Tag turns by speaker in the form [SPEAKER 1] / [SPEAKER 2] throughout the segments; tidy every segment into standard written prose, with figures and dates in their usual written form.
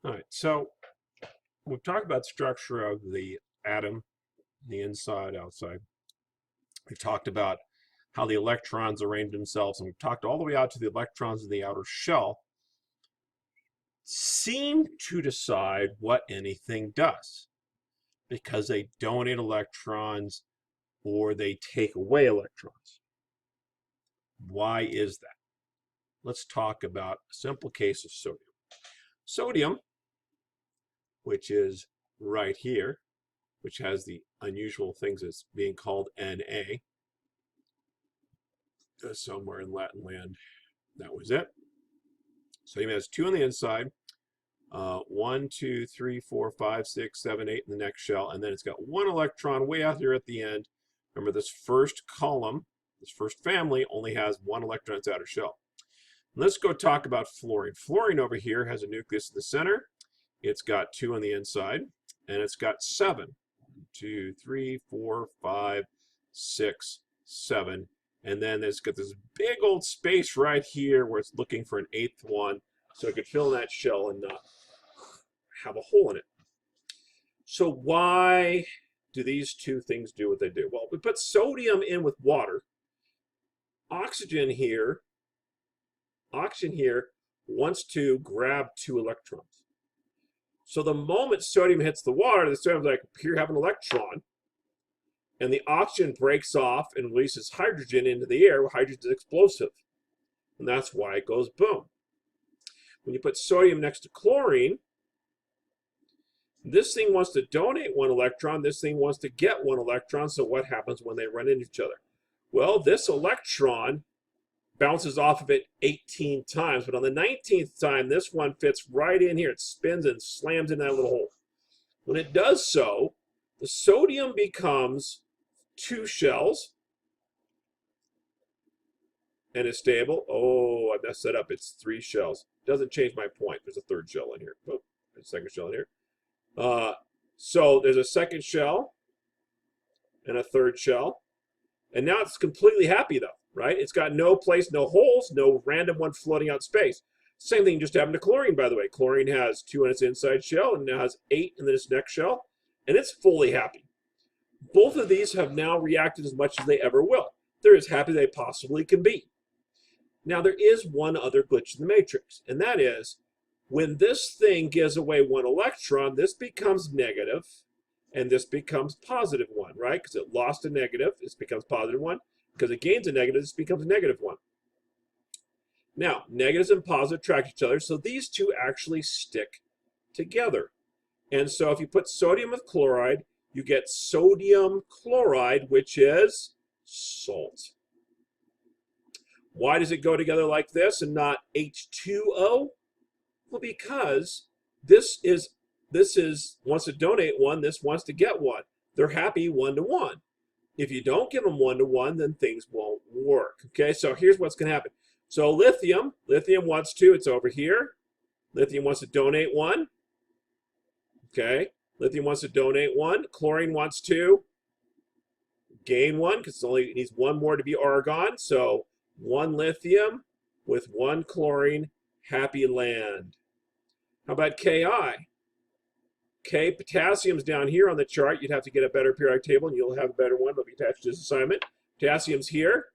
[SPEAKER 1] All right, so we've talked about structure of the atom, the inside, outside. We've talked about how the electrons arrange themselves, and we've talked all the way out to the electrons in the outer shell seem to decide what anything does because they donate electrons or they take away electrons. Why is that? Let's talk about a simple case of sodium. Sodium, which is right here, which has the unusual things as being called Na. Somewhere in Latin land, that was it. Sodium has 2 on the inside, 1, 2, 3, 4, 5, 6, 7, 8 in the next shell, and then it's got 1 electron way out here at the end. Remember, this first column, this first family, only has 1 electron in its outer shell. Let's go talk about fluorine. Fluorine over here has a nucleus in the center. It's got 2 on the inside, and it's got 7. 2, 3, 4, 5, 6, 7. And then it's got this big old space right here where it's looking for an 8th one, so it could fill in that shell and not have a hole in it. So why do these two things do what they do? Well, we put sodium in with water. Oxygen here wants to grab 2 electrons. So the moment sodium hits the water, the sodium's like, here, have an electron. And the oxygen breaks off and releases hydrogen into the air. Hydrogen is explosive. And that's why it goes boom. When you put sodium next to chlorine, this thing wants to donate 1 electron. This thing wants to get 1 electron. So what happens when they run into each other? Well, this electron bounces off of it 18 times. But on the 19th time, this one fits right in here. It spins and slams in that little hole. When it does so, the sodium becomes 2 shells and it's stable. Oh, I messed that up. It's 3 shells. Doesn't change my point. There's a 3rd shell in here. Oh, there's a 2nd shell in here. So there's a 2nd shell and a 3rd shell. And now it's completely happy though, right? It's got no place, no holes, no random one floating out in space. Same thing just happened to chlorine, by the way. Chlorine has 2 in its inside shell and now has 8 in its next shell. And it's fully happy. Both of these have now reacted as much as they ever will. They're as happy as they possibly can be. Now, there is one other glitch in the matrix, and that is when this thing gives away 1 electron, this becomes negative, and this becomes positive 1, right? Because it lost a negative, this becomes positive 1. Because it gains a negative, this becomes a negative 1. Now, negatives and positives attract each other, so these two actually stick together. And so if you put sodium with chloride, you get sodium chloride, which is salt. Why does it go together like this and not H2O? Well, because this wants to donate 1, this wants to get 1. They're happy 1 to 1. If you don't give them 1 to 1, then things won't work. Okay, so here's what's going to happen. So lithium wants to, it's over here. Lithium wants to donate 1. Okay, lithium wants to donate 1. Chlorine wants to gain 1 because it needs 1 more to be argon. So 1 lithium with 1 chlorine, happy land. How about Ki? K, potassium's down here on the chart. You'd have to get a better periodic table and you'll have a better one. It'll be attached to this assignment. Potassium's here.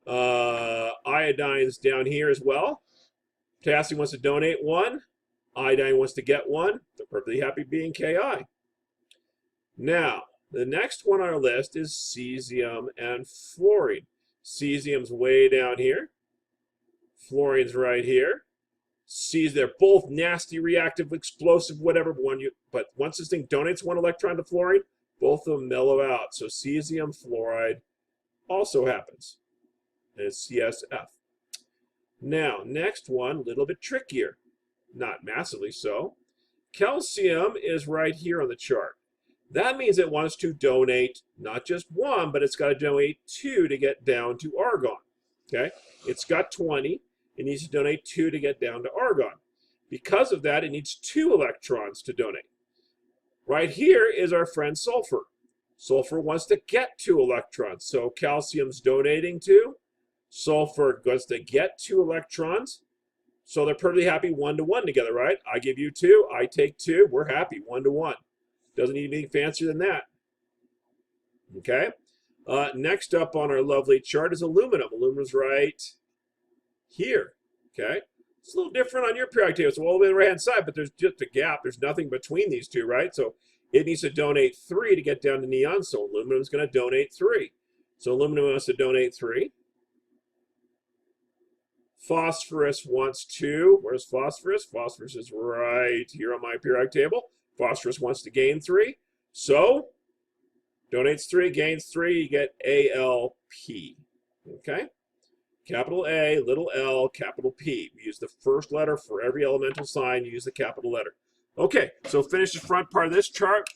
[SPEAKER 1] Iodine's down here as well. Potassium wants to donate 1. Iodine wants to get 1. They're perfectly happy being Ki. Now, the next one on our list is cesium and fluorine. Cesium's way down here. Fluorine's right here. They're both nasty, reactive, explosive, whatever. But once this thing donates 1 electron to fluorine, both of them mellow out. So cesium fluoride also happens. And it's CSF. Now, next one, a little bit trickier. Not massively so. Calcium is right here on the chart. That means it wants to donate not just 1, but it's got to donate 2 to get down to argon. Okay? It's got 20. It needs to donate 2 to get down to argon. Because of that, it needs 2 electrons to donate. Right here is our friend sulfur. Sulfur wants to get 2 electrons. So calcium's donating 2. Sulfur wants to get 2 electrons. So they're perfectly happy 1 to 1 together, right? I give you 2, I take 2, we're happy 1 to 1. Doesn't need anything fancier than that. Okay. Next up on our lovely chart is aluminum. Aluminum's right here. Okay. It's a little different on your periodic table. It's all the way on the right-hand side, but there's just a gap. There's nothing between these two, right? So it needs to donate 3 to get down to neon. So aluminum's going to donate 3. So aluminum wants to donate 3. Phosphorus wants 2. Where's phosphorus? Phosphorus is right here on my periodic table. Phosphorus wants to gain 3. So donates 3, gains 3, you get ALP. Okay? Capital A, little l, capital P. We use the first letter for every elemental sign. You use the capital letter. Okay, so finish the front part of this chart.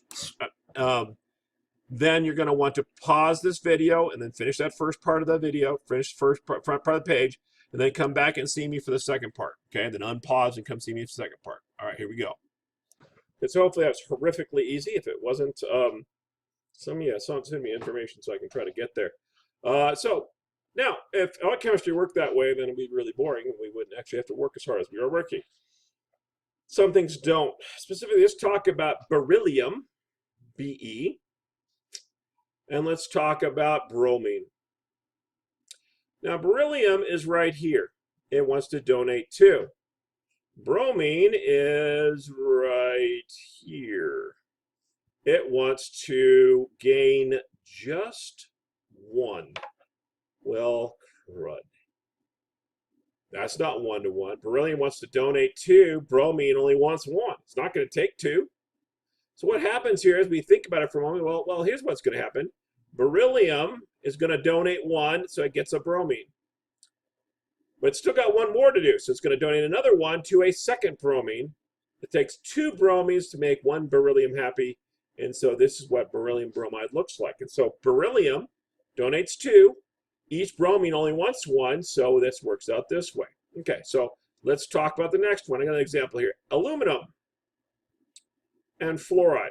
[SPEAKER 1] Then you're going to want to pause this video and then finish that first part of the video, finish the front part of the page, and then come back and see me for the second part. Okay, then unpause and come see me for the second part. All right, here we go. So hopefully that was horrifically easy. If it wasn't, send me information so I can try to get there. So now, if all chemistry worked that way, then it would be really boring, and we wouldn't actually have to work as hard as we are working. Some things don't. Specifically, let's talk about beryllium, Be, and let's talk about bromine. Now, beryllium is right here. It wants to donate 2. Bromine is right here. It wants to gain just 1. Well, crud. That's not 1 to 1. Beryllium wants to donate 2. Bromine only wants 1. It's not going to take 2. So what happens here is we think about it for a moment. Well, here's what's going to happen. Beryllium is going to donate 1, so it gets a bromine. But it's still got 1 more to do, so it's going to donate another 1 to a second bromine. It takes 2 bromines to make 1 beryllium happy, and so this is what beryllium bromide looks like. And so beryllium donates 2. Each bromine only wants 1, so this works out this way. Okay, so let's talk about the next one. I got an example here. Aluminum and fluoride.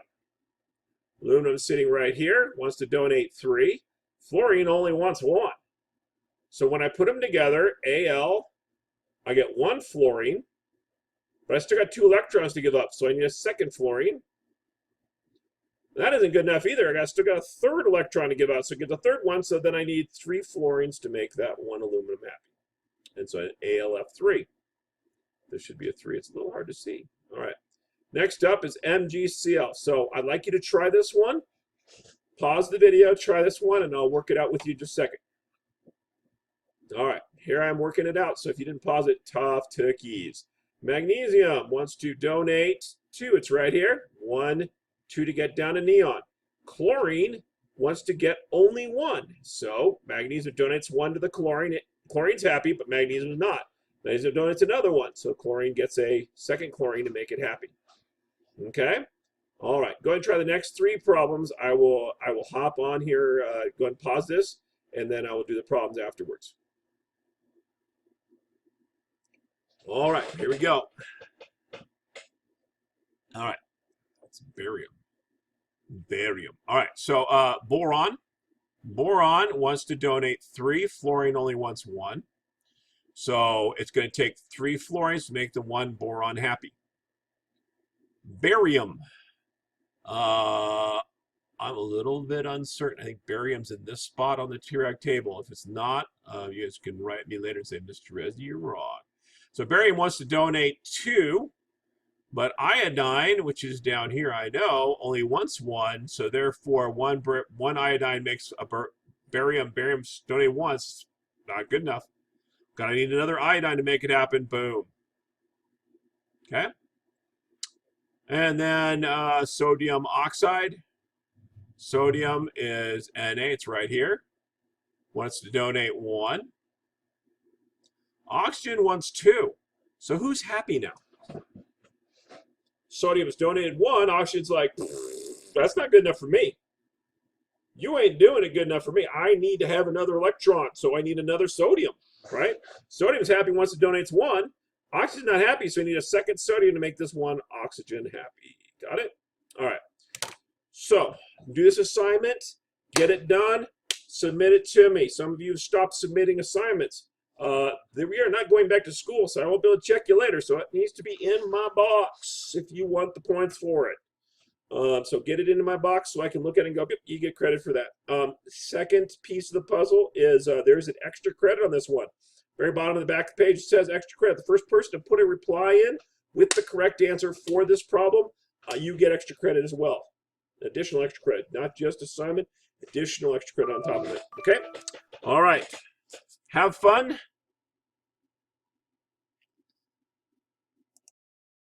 [SPEAKER 1] Aluminum is sitting right here, wants to donate 3. Fluorine only wants 1. So when I put them together, Al, I get 1 fluorine, but I still got 2 electrons to give up, so I need a second fluorine. That isn't good enough either. I still got a third electron to give out, so I get the third one, so then I need 3 fluorines to make that 1 aluminum happy. And so AlF3. This should be a 3. It's a little hard to see. All right. Next up is MgCl. So I'd like you to try this one. Pause the video, try this one, and I'll work it out with you in just a second. All right, here I'm working it out. So if you didn't pause it, tough cookies. Magnesium wants to donate 2. It's right here. 1, 2 to get down to neon. Chlorine wants to get only 1. So magnesium donates 1 to the chlorine. Chlorine's happy, but magnesium is not. Magnesium donates another 1. So chlorine gets a second chlorine to make it happy. Okay? All right, go ahead and try the next 3 problems. I will hop on here, go ahead and pause this, and then I will do the problems afterwards. All right, here we go. All right, that's barium. Barium. All right, so boron. Boron wants to donate 3. Fluorine only wants 1. So it's going to take 3 fluorines to make the 1 boron happy. Barium. I'm a little bit uncertain. I think barium's in this spot on the periodic table. If it's not, you guys can write me later and say, Mr. Rez, you're wrong. So barium wants to donate 2, but iodine, which is down here, I know, only wants 1. So therefore, one iodine makes a barium. Barium's donated once. Not good enough. Gotta need another iodine to make it happen. Boom. Okay. And then sodium oxide. Sodium is Na. It's right here. Wants to donate 1. Oxygen wants 2. So who's happy now? Sodium has donated 1. Oxygen's like, that's not good enough for me. You ain't doing it good enough for me. I need to have another electron, so I need another sodium, right? Sodium's happy once it donates 1. Oxygen's not happy, so I need a second sodium to make this 1 oxygen happy. Got it? All right. So do this assignment, get it done, submit it to me. Some of you have stopped submitting assignments. We are not going back to school, so I won't be able to check you later. So it needs to be in my box if you want the points for it. So get it into my box so I can look at it and go, yep, you get credit for that. Second piece of the puzzle is there's an extra credit on this one. Very bottom of the back of the page, it says extra credit. The first person to put a reply in with the correct answer for this problem, you get extra credit as well. Additional extra credit, not just assignment, additional extra credit on top of it. Okay? All right. Have fun.